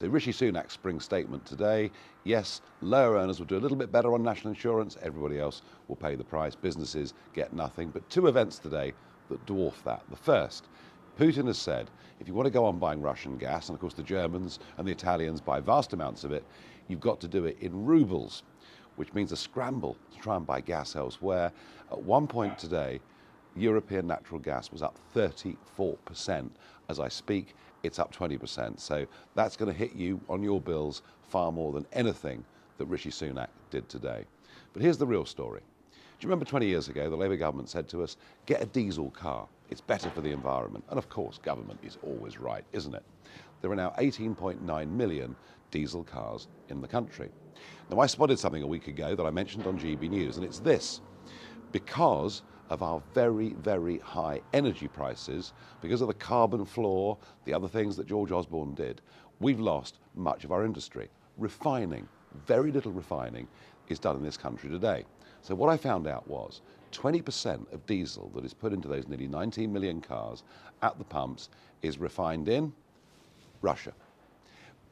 The Rishi Sunak's spring statement today, yes, lower earners will do a little bit better on national insurance, everybody else will pay the price, businesses get nothing. But two events today that dwarf that. The first, Putin has said, if you want to go on buying Russian gas, and of course the Germans and the Italians buy vast amounts of it, you've got to do it in rubles, which means a scramble to try and buy gas elsewhere. At one point today, European natural gas was up 34%. As I speak, it's up 20%. So that's going to hit you on your bills far more than anything that Rishi Sunak did today. But here's the real story. Do you remember 20 years ago, the Labour government said to us, get a diesel car. It's better for the environment. And of course, government is always right, isn't it? There are now 18.9 million diesel cars in the country. Now, I spotted something a week ago that I mentioned on GB News, and it's this. Because of our very, very high energy prices, because of the carbon floor, the other things that George Osborne did, we've lost much of our industry. Refining, very little refining is done in this country today. So what I found out was 20% of diesel that is put into those nearly 19 million cars at the pumps is refined in Russia.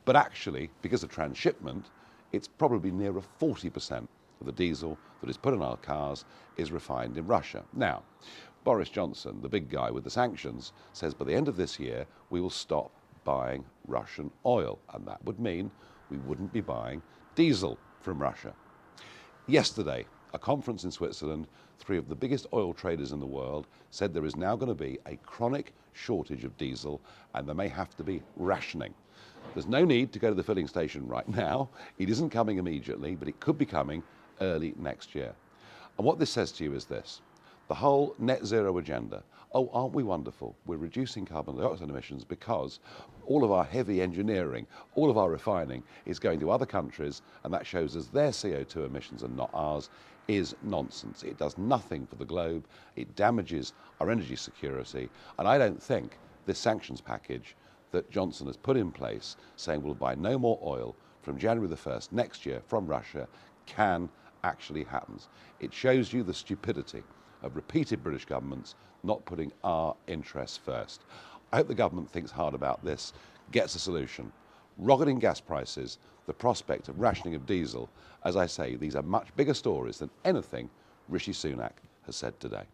But actually, because of transshipment, it's probably nearer 40% of the diesel that is put in our cars is refined in Russia. Now, Boris Johnson, the big guy with the sanctions, says by the end of this year we will stop buying Russian oil, and that would mean we wouldn't be buying diesel from Russia. Yesterday, a conference in Switzerland, three of the biggest oil traders in the world said there is now going to be a chronic shortage of diesel and there may have to be rationing. There's no need to go to the filling station right now. It isn't coming immediately, but it could be coming early next year. And what this says to you is this. The whole net zero agenda. Oh, aren't we wonderful? We're reducing carbon dioxide emissions because all of our heavy engineering, all of our refining is going to other countries, and that shows us their CO2 emissions and not ours, is nonsense. It does nothing for the globe. It damages our energy security. And I don't think this sanctions package that Johnson has put in place, saying we'll buy no more oil from January the 1st next year from Russia, can actually happens. It shows you the stupidity of repeated British governments not putting our interests first. I hope the government thinks hard about this, gets a solution. Rocketing gas prices, the prospect of rationing of diesel, as I say, these are much bigger stories than anything Rishi Sunak has said today.